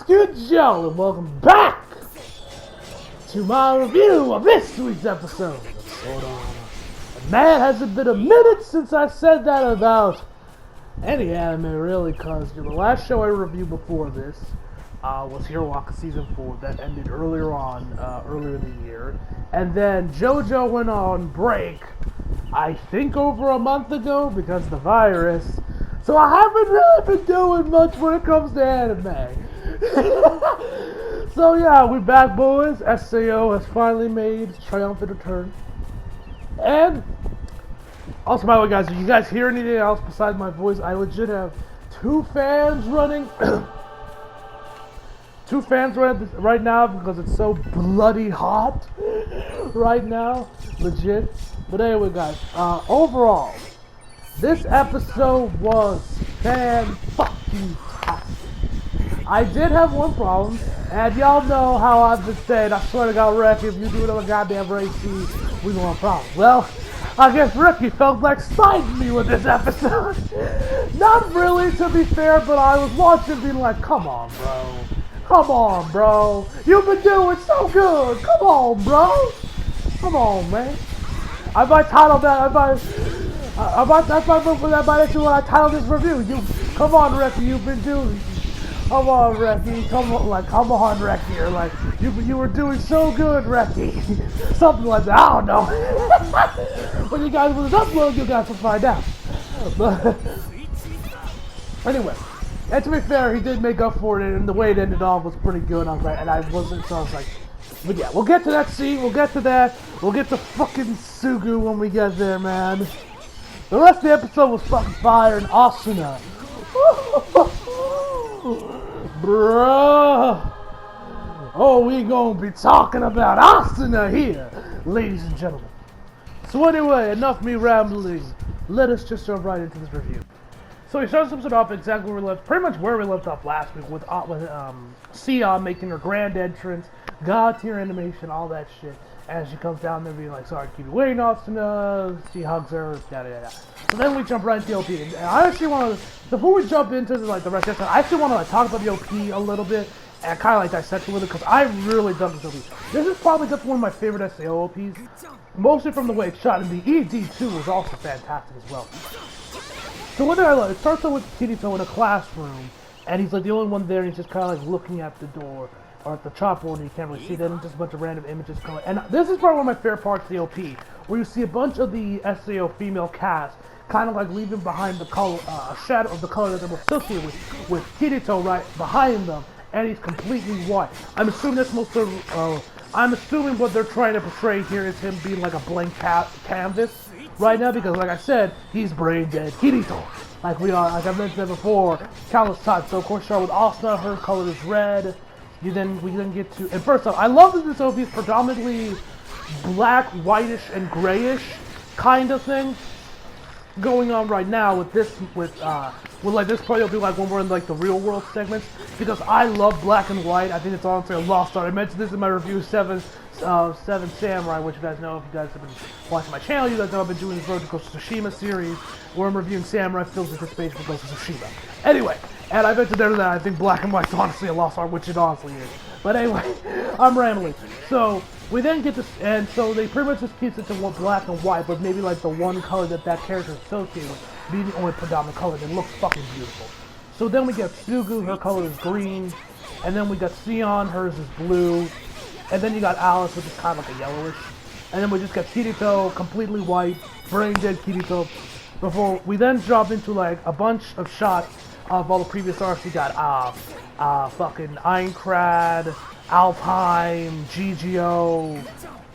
Good Joe, and welcome back to my review of this week's episode of Sword Art Online. Man, has it been a minute since I said that about any anime, really, because the last show I reviewed before this was Hiroaka Season 4 that ended earlier in the year, and then JoJo went on break, I think over a month ago, because of the virus, so I haven't really been doing much when it comes to anime. So yeah, we're back, boys. SAO has finally made its triumphant return. And also, by the way, guys, if you guys hear anything else besides my voice, I legit have two fans running. Two fans running right now because it's so bloody hot right now, legit. But anyway, guys, overall, this episode was fan-fucking-tastic. I did have one problem, and y'all know how I've been saying, I swear to God, Rick, if you do another goddamn race, we gonna have problems. Well, I guess Ricky felt like siding me with this episode. Not really, to be fair, but I was watching being like, come on, bro. Come on, bro. You've been doing so good. Come on, bro. Come on, man. I might title that, that's my book for that, that's when I title this review. Come on, Ricky, you've been doing... Come on, Reki. Come on, Reki. Or like, you were doing so good, Reki. Something like that. I don't know. When you guys was upload, you guys will find out. But anyway, and to be fair, he did make up for it, and the way it ended off was pretty good. I was like, but yeah, we'll get to that scene. We'll get to that. We'll get to fucking Sugu when we get there, man. The rest of the episode was fucking fire and Asuna. Bruh! Oh, we gonna be talking about Asuna here, ladies and gentlemen. So anyway, enough me rambling. Let us just jump right into this review. So he starts this episode off exactly where we left, pretty much where we left off last week, with Sia making her grand entrance, god tier animation, all that shit. And she comes down there being like, sorry to keep you waiting, Asuna. She hugs her, yada yada. So then we jump right into the OP. And I actually want to, before we jump into the rest of the episode, I actually want to talk about the OP a little bit and kind of dissect it with it, because I really dug this OP. This is probably just one of my favorite SAO OPs, mostly from the way it's shot, and the ED2 was also fantastic as well. So what did I love? It starts out with Kirito in a classroom, and he's like the only one there, and he's just kind of like looking at the door. Or at the chalkboard, and you can't really see them, just a bunch of random images coming. And this is probably one of my favorite parts of the OP, where you see a bunch of the SAO female cast kind of like leaving behind the color, a shadow of the color that they're associated with Kirito right behind them, and he's completely white. I'm assuming that's I'm assuming what they're trying to portray here is him being like a blank canvas right now, because like I said, he's brain dead Kirito. Like I've mentioned before, countless times. So of course, start with Asuna, her color is red. We then get to, and first off, I love that this OP is predominantly black, whitish, and grayish kind of thing going on right now with this, with like this probably will be like when we're in like the real world segments, because I love black and white. I think it's honestly a lost art. I mentioned this in my review Seven Samurai, which you guys know if you guys have been watching my channel. You guys know I've been doing this Road to Ghost of Tsushima series where I'm reviewing samurai films with space for Ghost of Tsushima. Anyway. And I mentioned there that I think black and white's honestly a lost art, which it honestly is. But anyway, I'm rambling. So, we then get to, and so they pretty much just keep it to one black and white, but maybe like the one color that character is associated with being the only predominant color that looks fucking beautiful. So then we get Sugu, her color is green, and then we got Sion, hers is blue, and then you got Alice, which is kind of like a yellowish, and then we just got Kirito, completely white, brain dead Kirito, before we then drop into like a bunch of shots of all the previous arcs. We got fucking Aincrad, Alpine, GGO,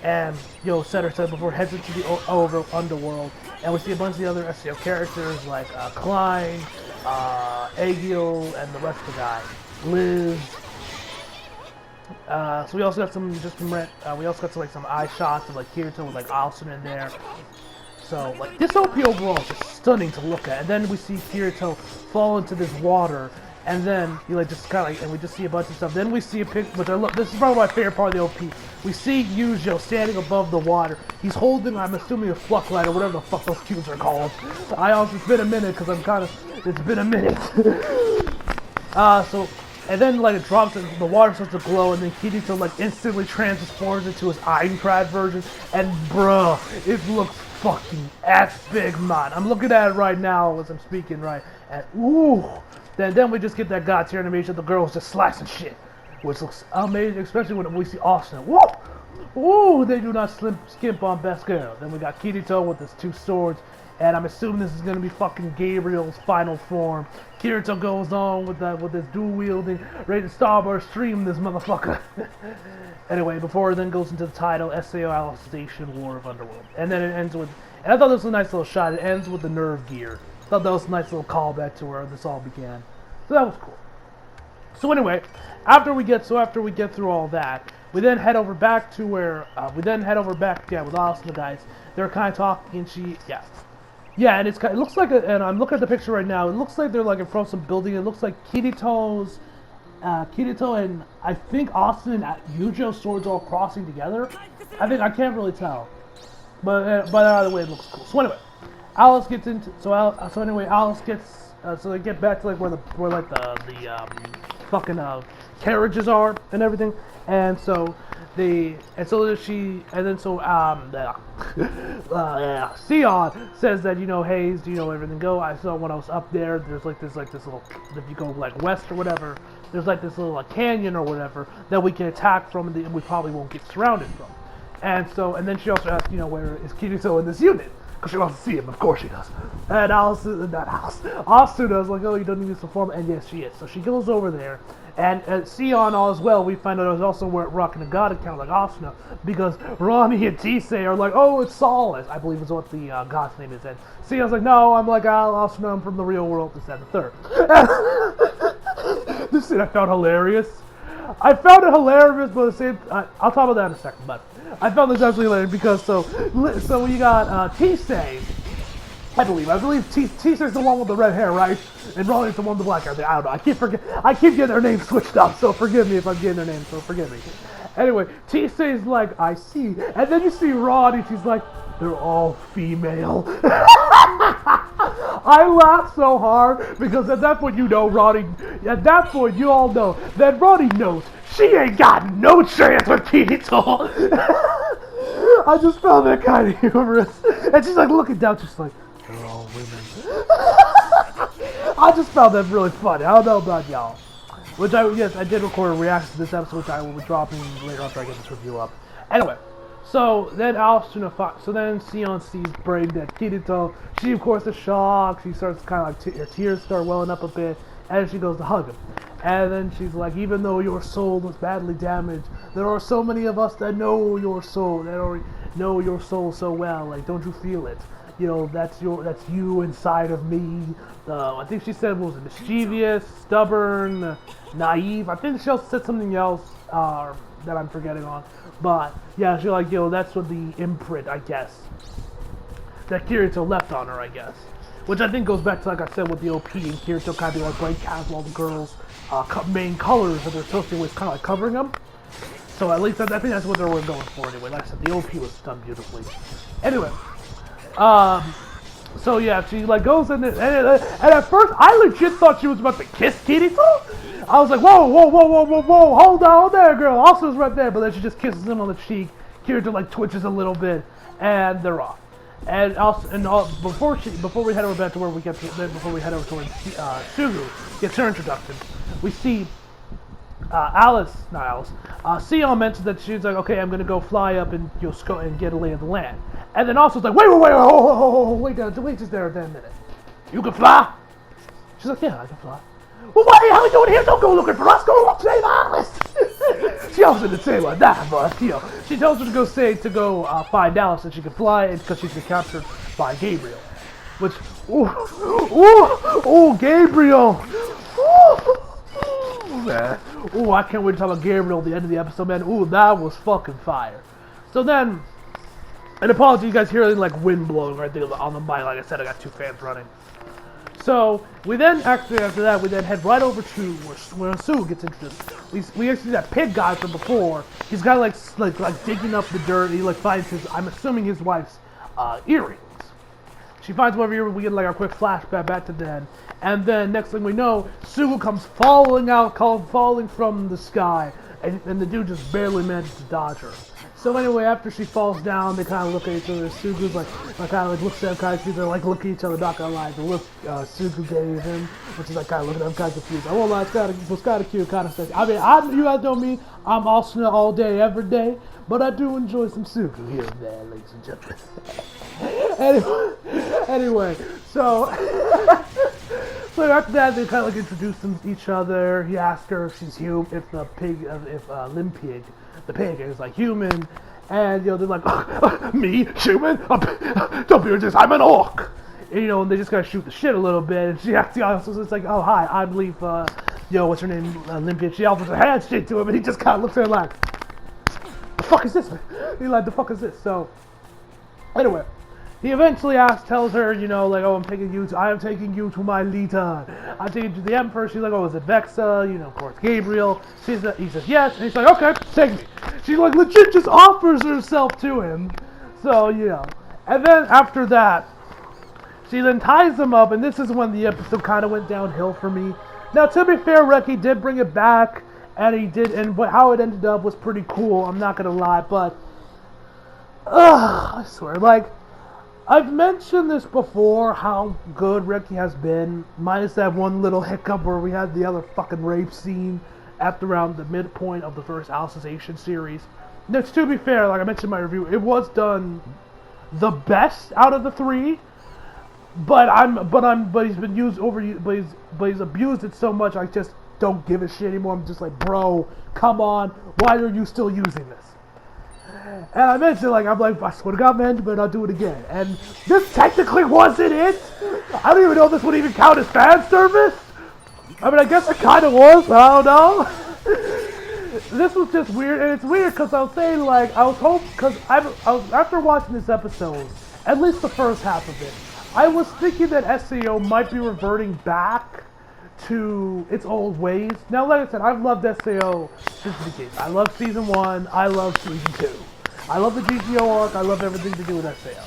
and said before heads into the Underworld, and we see a bunch of the other SAO characters like Klein, Agil, and the rest of the guys, Liz. So we also got some some eye shots of like Kirito with like Asuna in there. So, like, this OP overall is just stunning to look at. And then we see Kirito fall into this water, and then he like just kind of like, and we just see a bunch of stuff. Then we see a pic, which this is probably my favorite part of the OP. We see Yujo standing above the water. He's holding, I'm assuming, a fluck light or whatever the fuck those cubes are called. It's been a minute because it's been a minute. So And then like it drops and the water starts to glow, and then Kirito like instantly transforms into his Ironclad version, and bruh, it looks fucking epic, man. I'm looking at it right now as I'm speaking, right? And ooh, then we just get that god tier animation of the girls just slicing shit, which looks amazing, especially when we see Asuna. Whoa! Ooh, they do not skimp on best girl. Then we got Kirito with his 2 swords, and I'm assuming this is gonna be fucking Gabriel's final form. Kirito goes on with this dual wielding, ready to Starburst stream this motherfucker. Anyway, before it then goes into the title, SAO Alicization War of Underworld, and then it ends with. And I thought this was a nice little shot. It ends with the nerve gear. I thought that was a nice little callback to where this all began. So that was cool. So anyway, after we get through all that, we then head over back to where with Asuna, guys. They're kind of talking, and and it looks like and I'm looking at the picture right now. It looks like they're like in front of some building. It looks like Kirito and I think Asuna and Yujo's swords all crossing together. I can't really tell, but either way it looks cool. So anyway, Alice gets into so they get back to like where the fucking carriages are and everything, and so Sion says that, you know, Hayes, do you know everything go? I saw when I was up there, there's like this little, if you go like west or whatever, there's like this little canyon or whatever that we can attack from, and we probably won't get surrounded from. And then she also asks, you know, where is Kirito in this unit? Because she wants to see him, of course she does. And Asuna is like, oh, you don't need this to form, and yes, she is. So she goes over there, and Sion all as well, we find out is also rocking a god account like Asuna, because Ronnie and Tisei are like, oh, it's Solace, I believe is what the god's name is. And Sion's like, no, I'm like, Asuna, I'm from the real world, this, that, and the third. This scene I found hilarious. I found it hilarious, but at the same I'll talk about that in a second, but I found this absolutely hilarious because so you got Tisei, I believe Tisei's the one with the red hair, right? And Ronnie's the one with the black hair. I don't know. I keep getting their names switched up, so forgive me if I'm getting their names, so forgive me. Anyway, Tisei's like, I see. And then you see Ronnie, she's like, they're all female. I laughed so hard because at that point you know Ronnie, you all know that Ronnie knows she ain't got no chance with Kirito. I just found that kind of humorous. And she's like looking down, she's like, they're all women. I just found that really funny. I don't know about y'all. I did record a reaction to this episode, which I will be dropping later after I get this review up. Anyway, so then Sion sees brain dead Kirito. She of course is shocked. She starts kind of like her tears start welling up a bit, and she goes to hug him. And then she's like, even though your soul was badly damaged, there are so many of us that know your soul, know your soul so well. Like, don't you feel it? You know, that's you inside of me. I think she said, what was it, mischievous, stubborn, naive. I think she also said something else that I'm forgetting on. But yeah, she's like, that's what the imprint, I guess, that Kirito left on her, I guess. Which I think goes back to, like I said, with the OP and Kirito kind of like bright casual, all the girls' main colors that they're associated with, kind of like covering them. So at least I think that's what they were going for anyway. Like I said, the OP was done beautifully. Anyway, so yeah, she like goes in and at first I legit thought she was about to kiss Kirito. I was like, whoa, hold on there, girl. Asuna's right there, but then she just kisses him on the cheek. Kirito like twitches a little bit, and they're off. And before we head over back to where before we head over towards Sugu gets her introduction, we see Sion mentioned that she's like, okay, I'm gonna go fly up and and get a lay of the land. And then also it's like, wait just there a damn minute. You can fly? She's like, yeah, I can fly. Well, what the hell are you doing here? Don't go looking for us. Go look, save Alice. She also didn't say like that, but she tells her to go find Alice, and she can fly because she's been captured by Gabriel. Which, Gabriel. Man. I can't wait to talk about Gabriel at the end of the episode, man. That was fucking fire. So then, and apologies, you guys hear like wind blowing right there on the mic. Like I said, I got 2 fans running. So we then after that we then head right over to where Sue gets introduced. We actually see that pig guy from before. He's got like digging up the dirt. He like finds I'm assuming his wife's earrings. She finds him over here. We get like a quick flashback back to then, and then next thing we know, Sugu comes falling from the sky, and the dude just barely manages to dodge her. So anyway, after she falls down, they kind of look at each other. Sugu's like kind of like looks at him, kind of they're like looking at each other, not gonna lie. The look Sugu gave him, which is like kind of looking at him, kind of confused. I won't lie, it was kind of cute, kind of stuff. I mean, you guys know me, I'm Asuna all day, every day, but I do enjoy some Sugu here and there, ladies and gentlemen. anyway, so so after that, they kind of like introduce each other. He asked her if she's human, if Limpig, the pig, is like human, and they're like, me, human? Don't be ridiculous, I'm an orc. And, and they just gotta shoot the shit a little bit. And she actually also it's like, oh hi, I believe, what's her name, Olympia. She offers a handshake to him, and he just kind of looks at her like, the fuck is this? He's like, the fuck is this? So anyway, he eventually tells her, like, oh, I am taking you to my leader. I'm taking you to the Emperor. She's like, oh, is it Vexa? Of course, Gabriel. He says yes, and he's like, okay, take me. She like legit just offers herself to him. So, and then after that, she then ties him up, and this is when the episode kind of went downhill for me. Now, to be fair, Reki did bring it back, and he did, and how it ended up was pretty cool. I'm not gonna lie, but I swear, like, I've mentioned this before, how good Reki has been, minus that one little hiccup where we had the other fucking rape scene after around the midpoint of the first Alicization series. Now, to be fair, like I mentioned in my review, it was done the best out of the three, but he's been used but he's abused it so much I just don't give a shit anymore. I'm just like, bro, come on, why are you still using this? And I mentioned, like, I'm like, I swear to God, man, you better not do it again. And this technically wasn't it. I don't even know if this would even count as fan service. I mean, I guess it kind of was, but I don't know. This was just weird, and it's weird because I was saying, like, I was hoping, because I was, after watching this episode, at least the first half of it, I was thinking that SAO might be reverting back to its old ways. Now, like I said, I've loved SAO since the beginning. I love Season 1, I love Season 2. I love the GTO arc, I love everything to do with SAO.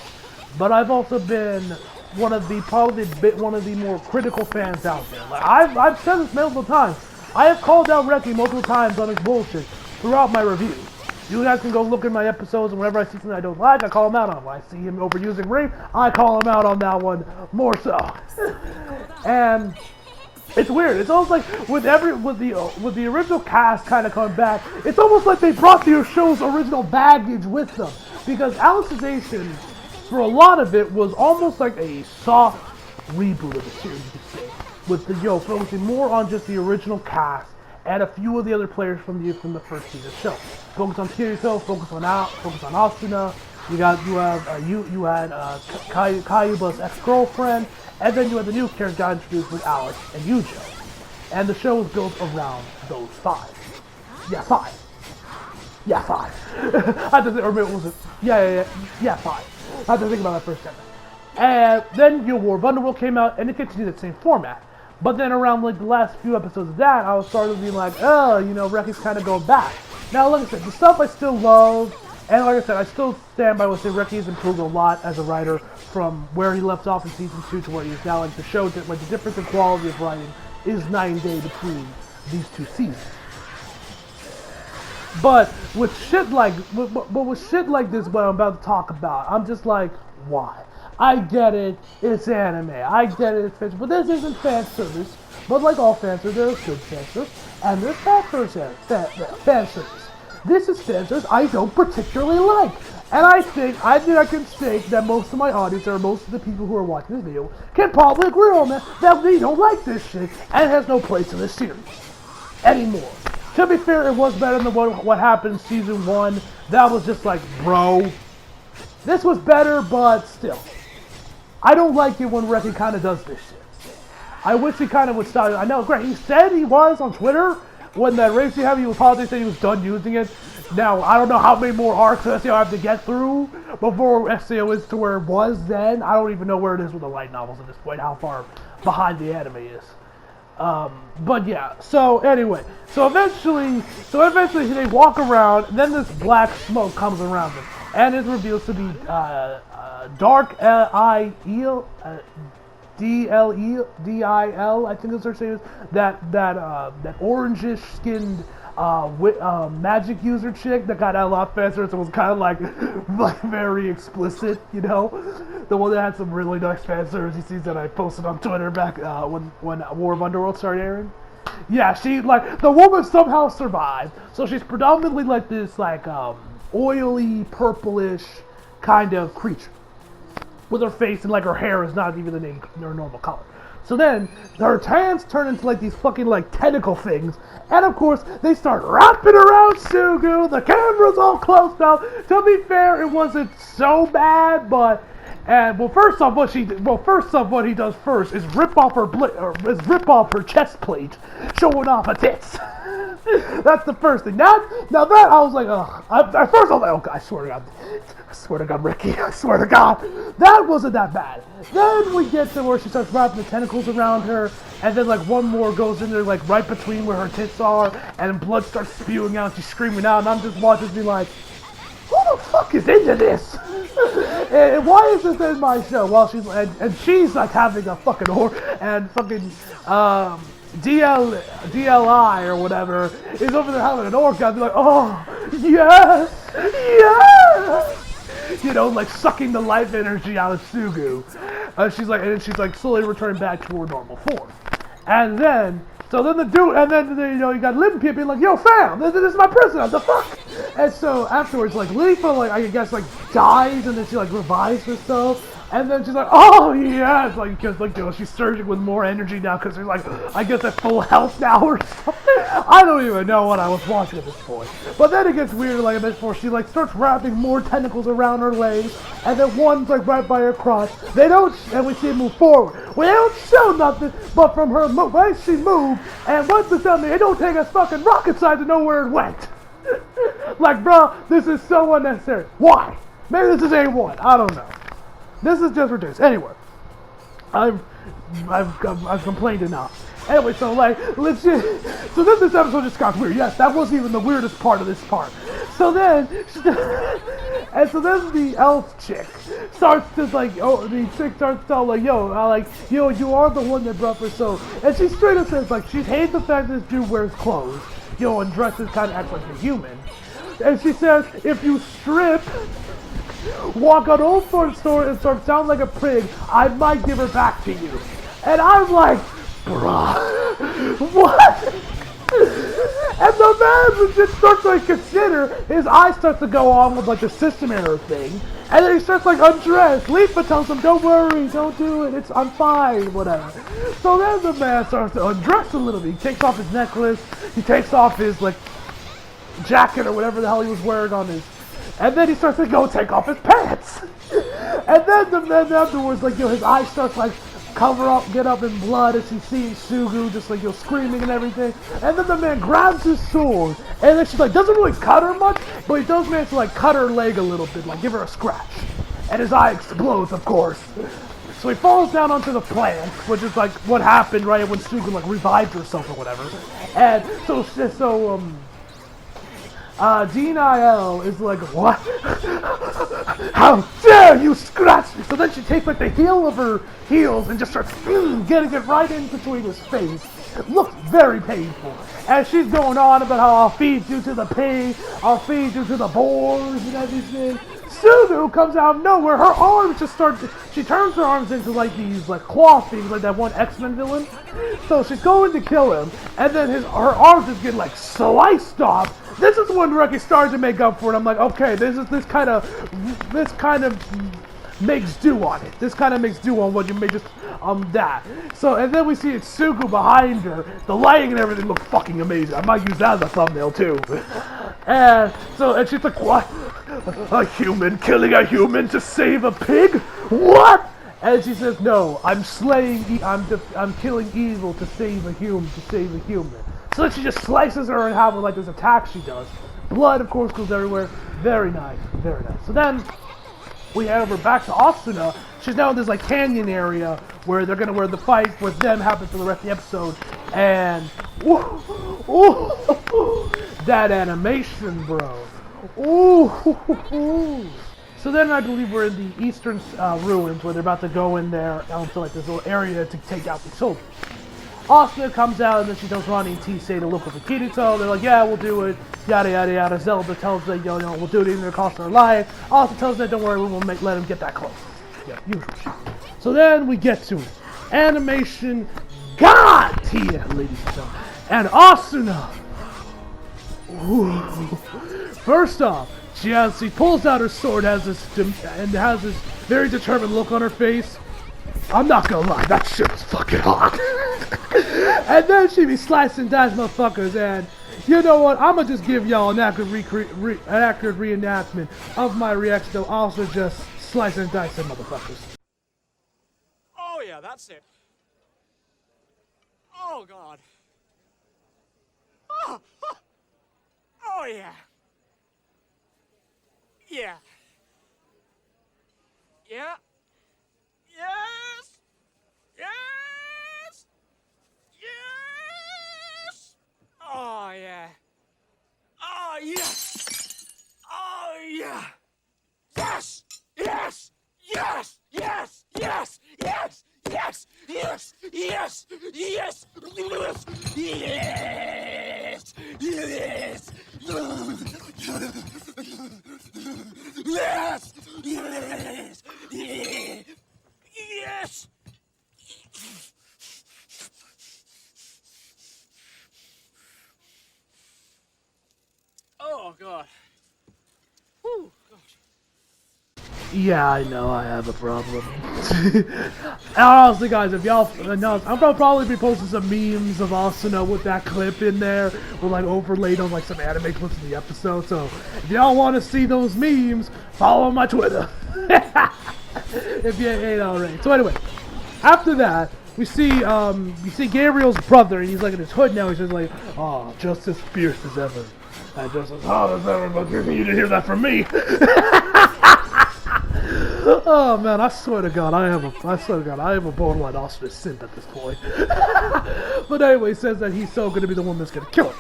But I've also been one of the more critical fans out there. Like, I've said this multiple times. I have called out Reki multiple times on his bullshit throughout my reviews. You guys can go look at my episodes, and whenever I see something I don't like, I call him out on it. When I see him overusing rape, I call him out on that one more so. And it's weird. It's almost like with the original cast kind of coming back, it's almost like they brought the show's original baggage with them. Because Alicization, for a lot of it, was almost like a soft reboot of the series, you could say. With the focusing more on just the original cast and a few of the other players from the first season show. Focus on Kirito, focus on Asuna. You had Kayuba's ex-girlfriend, and then you had the new character got introduced with Alex and Yujo. And the show was built around those five. Yeah, five. Yeah, five. I had to think, or was it? Yeah, five. I had to think about that for a second. And then War of Underworld came out, and it continued that same format. But then around like the last few episodes of that, I was starting to be like, oh, Reki's kind of going back. Now, like I said, the stuff I still love, and like I said, I still stand by what I say. Reki has improved a lot as a writer from where he left off in Season 2 to where he is now. Like, the show, like, the difference in quality of writing is night and day between these two seasons. But with shit like this, what I'm about to talk about, I'm just like, why? I get it, it's anime, I get it, it's fan service, but this isn't fan service. But like all fan service, there's good fan service, and there's fan service. This is fan service I don't particularly like. And I think I can state that most of my audience, or most of the people who are watching this video, can probably agree on that they don't like this shit, and it has no place in this series anymore. To be fair, it was better than what happened in Season 1. That was just like, bro. This was better, but still. I don't like it when Reki kind of does this shit. I wish he kind of would stop it. I know, great, he said he was on Twitter when that race he had, he was politics, said he was done using it. Now, I don't know how many more arcs SAO I have to get through before SAO is to where it was then. I don't even know where it is with the light novels at this point, how far behind the anime is. But yeah, so anyway, so eventually they walk around, and then this black smoke comes around them. and it reveals to be Dark I-E-L, D-L-E-D-I-L, I think that's her name is, that orangish skinned magic user chick that got out a lot faster, so it was kind of like very explicit, you know? The one that had some really nice fan service scenes that I posted on Twitter back when War of Underworld started airing. Yeah, she, like, the woman somehow survived, so she's predominantly like this, like, oily, purplish kind of creature. With her face and, like, her hair is not even her normal color. So then, her hands turn into, like, these fucking, like, tentacle things. And, of course, they start wrapping around Sugu. The camera's all close now. To be fair, it wasn't so bad, but... first off, what he does first is rip off her chest plate, showing off her tits. That's the first thing. Now that I was like, ugh. At first I was like, oh God, I swear to God, Ricky, I swear to God, that wasn't that bad. Then we get to where she starts wrapping the tentacles around her, and then like one more goes in there, like right between where her tits are, and blood starts spewing out. She's screaming out, and I'm just watching, be like, who the fuck is into this? And why is this in my show? Well, she's like having a fucking and fucking DLI or whatever is over there having an orgasm. Be like, oh yes, yes. You know, like sucking the life energy out of Sugu. She's like slowly returning back to her normal form. And then you know, you got Limpia being like, yo fam, this is my prison, what the fuck? And so afterwards, like, Lifa, like, I guess, like, dies, and then she, like, revives herself. And then she's like, oh, yes, like, because, like, you know, she's surging with more energy now, because she's, like, I guess at full health now or something. I don't even know what I was watching at this point. But then it gets weird, like, a bit before she, like, starts wrapping more tentacles around her legs, and then one's, like, right by her crotch. And we see it move forward. We don't show nothing, but from her move, right, she moved, and once it's done, it don't take us fucking rocket science to know where it went. Like, bro, this is so unnecessary. Why? Maybe this is A1. I don't know. This is just ridiculous. Anyway, I've complained enough. Anyway, so like legit. So then this episode just got weird. Yes, that wasn't even the weirdest part of this part. So then, the elf chick starts to like, the chick starts to tell like, you are the one that brought her so. And she straight up says like she hates the fact that this dude wears clothes, and dresses kind of acts like a human. And she says, if you strip, walk on all fours and sort of sound like a prig, I might give her back to you. And I'm like, bruh, what? And the man legit starts to like consider, his eyes start to go on with like the system error thing, and then he starts like undress. Lifa tells him, don't worry, don't do it, I'm fine, whatever. So then the man starts to undress a little bit. He takes off his necklace, he takes off his like jacket or whatever the hell he was wearing on his, and then he starts to go take off his pants. And then the man afterwards, like, his eyes starts like get up in blood as he sees Sugu just like, screaming and everything. And then the man grabs his sword, and then she's like, doesn't really cut her much, but he does manage to like cut her leg a little bit, like give her a scratch. And his eye explodes, of course. So he falls down onto the plant, which is like what happened right when Sugu like revived herself or whatever. And so Dean-Il is like, what? How dare you scratch me? So then she takes like the heel of her heels and just starts getting it right in between his face. It looks very painful. And she's going on about how I'll feed you to the pig, I'll feed you to the boars and everything. Sugu comes out of nowhere, her arms just start, she turns her arms into like these like claw things, like that one X-Men villain. So she's going to kill him, and then her arms just get like sliced off. This is when Ricky started to make up for it. I'm like, okay, this kind of makes do on it. This kind of makes do on what you made just that. So, and then we see it's Sugu behind her. The lighting and everything look fucking amazing. I might use that as a thumbnail too. And she's like, what? A human killing a human to save a pig? What? And she says, no, I'm killing evil to save a human, So then she just slices her in half with like this attack she does. Blood, of course, goes everywhere. Very nice, very nice. So then we head over back to Asuna. She's now in this like canyon area where the fight with them happens for the rest of the episode. And that animation, bro. Ooh. So then I believe we're in the eastern ruins where they're about to go in there onto like this little area to take out the soldiers. Asuna comes out and then she tells Ronnie and T-Say to look for Kirito. They're like, yeah, we'll do it. Yada yada yada. Zelda tells them, we'll do it even if it costs our life. Asuna tells them, don't worry, we won't let him get that close. Yeah, usual shit. So then we get to it. Animation God tier, ladies and gentlemen. And Asuna. Ooh. First off, she pulls out her sword, has this very determined look on her face. I'm not gonna lie, that shit was fucking hot. And then she be slicing and dicing motherfuckers, and you know what? I'ma just give y'all an accurate reenactment of my reaction to also just slicing and dicing motherfuckers. Oh yeah, that's it. Oh god. Oh, oh yeah. Yeah. Yeah. Yes. Yes. Yes. Oh yeah. Oh yeah. Oh yeah. Yes. Yes. Yes. Yes. Yes. Yes. Yes. Yes. Yes. Yes. Yes. Yes. Yes! Yes! Yes! Yes! Oh god. Whew, gosh. Yeah, I know I have a problem. Honestly, guys, if y'all know, I'm gonna probably be posting some memes of Asuna with that clip in there, with like overlaid on like some anime clips of the episode. So if y'all want to see those memes, follow my Twitter. If you ain't already. So anyway, after that, we see Gabriel's brother, and he's like in his hood now. He's just like, oh, just as fierce as ever, and just as hot as ever. But you didn't hear that from me. Oh man, I swear to God, I am a borderline Asuna simp at this point. But anyway, he says that he's so gonna be the one that's gonna kill him.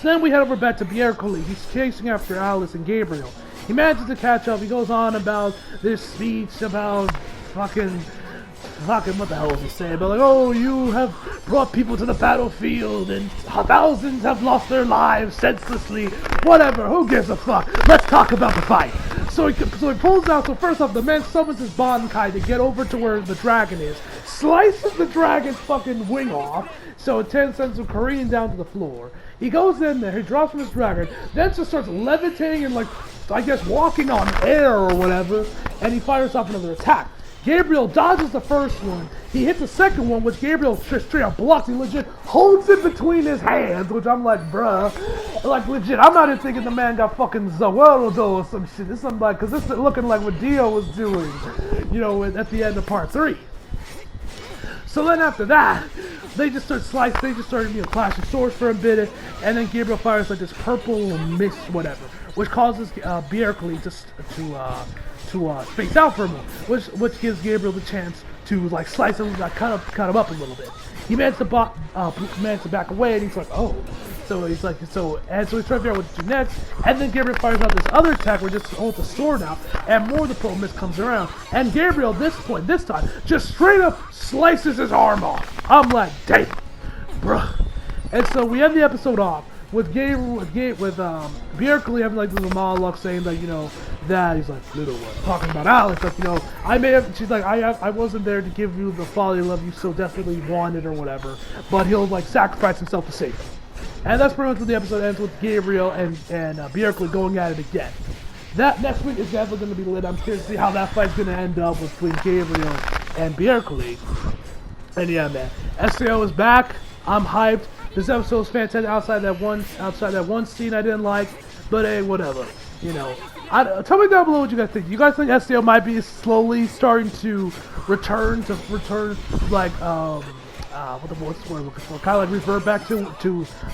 So then we head over back to Bierkoli. He's chasing after Alice and Gabriel. He manages to catch up. He goes on about this speech about fucking what the hell was he saying? But like, oh, you have brought people to the battlefield and thousands have lost their lives senselessly. Whatever, who gives a fuck? Let's talk about the fight. So he pulls out, so first off, the man summons his Bankai to get over to where the dragon is, slices the dragon's fucking wing off, so it sends some Korean down to the floor. He goes in there, he drops from his dragon, then just starts levitating and like, I guess walking on air or whatever, and he fires off another attack. Gabriel dodges the first one. He hits the second one, which Gabriel straight up blocks. He legit holds it between his hands, which I'm like, bruh. Like, legit, I'm not even thinking the man got fucking Zaweldo or some shit. This is like, because this is looking like what Dio was doing, you know, at the end of part 3. So then after that, they just start slicing, they just started, clashing swords for a bit, and then Gabriel fires like this purple mist, whatever, which causes Bierkoli to space out for a moment, which gives Gabriel the chance to like slice him, like cut him up a little bit. He manages to back away, and he's like, oh. So he's like, he's trying to figure out what to do next, and then Gabriel fires out this other attack where he just holds the sword out, and more of the purple mist comes around, and Gabriel, this time, just straight up slices his arm off. I'm like, damn, bruh. And so we end the episode off with Bierkoli having like this little monologue saying like, that he's like, little one, talking about Alex, like, she's like, I wasn't there to give you the fatherly love you so desperately wanted or whatever, but he'll like sacrifice himself to save you. And that's pretty much what the episode ends with, Gabriel and Bierkoli going at it again. That next week is definitely going to be lit. I'm curious to see how that fight's going to end up between Gabriel and Bierkoli. And yeah, man, SAO is back. I'm hyped. This episode was fantastic outside that one scene I didn't like, but hey, whatever. Tell me down below what you guys think. You guys think SAO might be slowly starting to return like what's the word I'm looking for? Kind of like revert back to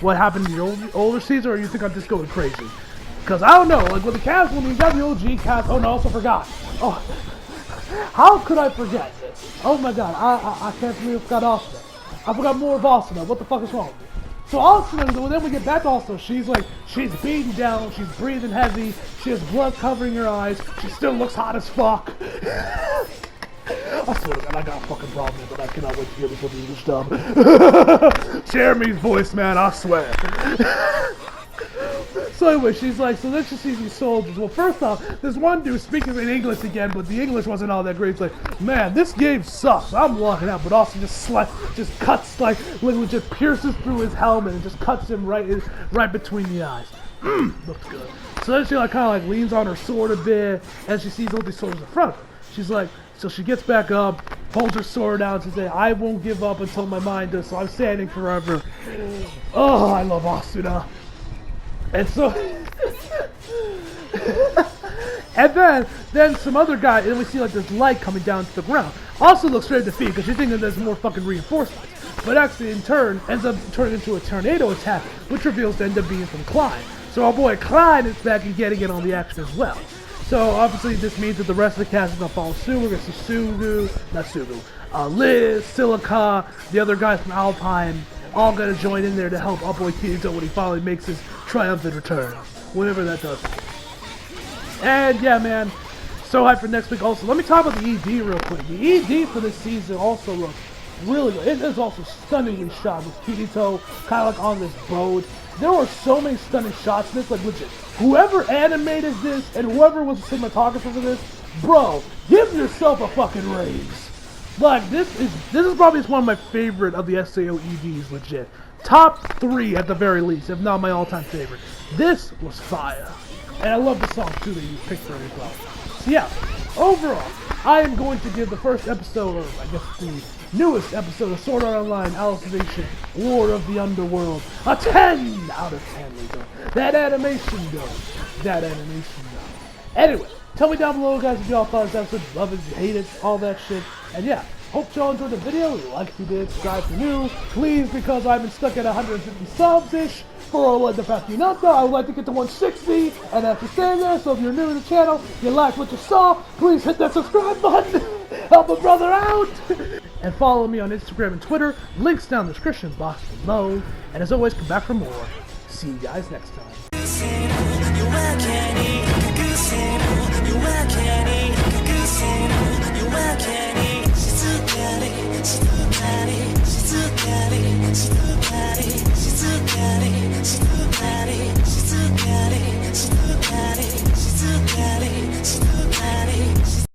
what happened in the older season, or you think I'm just going crazy? Because I don't know. Like with the cast, when you got the OG cast. Oh no, I also forgot. Oh, how could I forget this? Oh my god, I can't believe I forgot Asuna. I forgot more of Asuna. What the fuck is wrong with me? So also, then we get back also, she's beaten down, she's breathing heavy, she has blood covering her eyes, she still looks hot as fuck. I swear to God, I got a fucking problem, but I cannot wait to hear this with the English dub. Jeremy's voice, man, I swear. So anyway, she's like, so then she sees these soldiers. Well, first off, this one dude speaking in English again, but the English wasn't all that great. He's like, man, this game sucks. I'm walking out, but also just cuts, literally just pierces through his helmet and just cuts him right between the eyes. Looks good. So then she kind of leans on her sword a bit, and she sees all these soldiers in front of her. She's like, so she gets back up, holds her sword out, and says, I won't give up until my mind does, so I'm standing forever. Oh, I love Asuna. And so, and then some other guy, and we see this light coming down to the ground. Also looks straight at the feet, because you think that there's more fucking reinforcements. But actually, in turn, ends up turning into a tornado attack, which reveals to end up being from Klein. So our boy Klein is back and getting in on the action as well. So obviously this means that the rest of the cast is going to follow suit. We're going to see Liz, Silica, the other guys from Alpine, all going to join in there to help our boy Kirito when he finally makes his triumphant return. Whatever that does. And yeah, man, so hyped for next week also. Let me talk about the ED real quick. The ED for this season also looks really good. It is also stunningly shot with Kirito kind of on this boat. There were so many stunning shots in this, legit. Whoever animated this and whoever was the cinematographer for this, bro, give yourself a fucking raise. This is probably one of my favorite of the SAO EDs, legit. Top 3 at the very least, if not my all-time favorite. This was fire. And I love the song too that you picked for it as well. So yeah, overall, I am going to give the first episode, or I guess the newest episode of Sword Art Online Alicization War of the Underworld, a 10 out of 10, Rico. That animation though. Anyway, tell me down below, guys, if y'all thought this episode, love it, hate it, all that shit. And yeah, hope y'all enjoyed the video. Like if you did, subscribe if you're new. Please, because I've been stuck at 150 subs-ish for the past few months now. I would like to get to 160, and after staying there, so if you're new to the channel, you like what you saw, please hit that subscribe button. Help a brother out. And follow me on Instagram and Twitter. Links down in the description box below. And as always, come back for more. See you guys next time.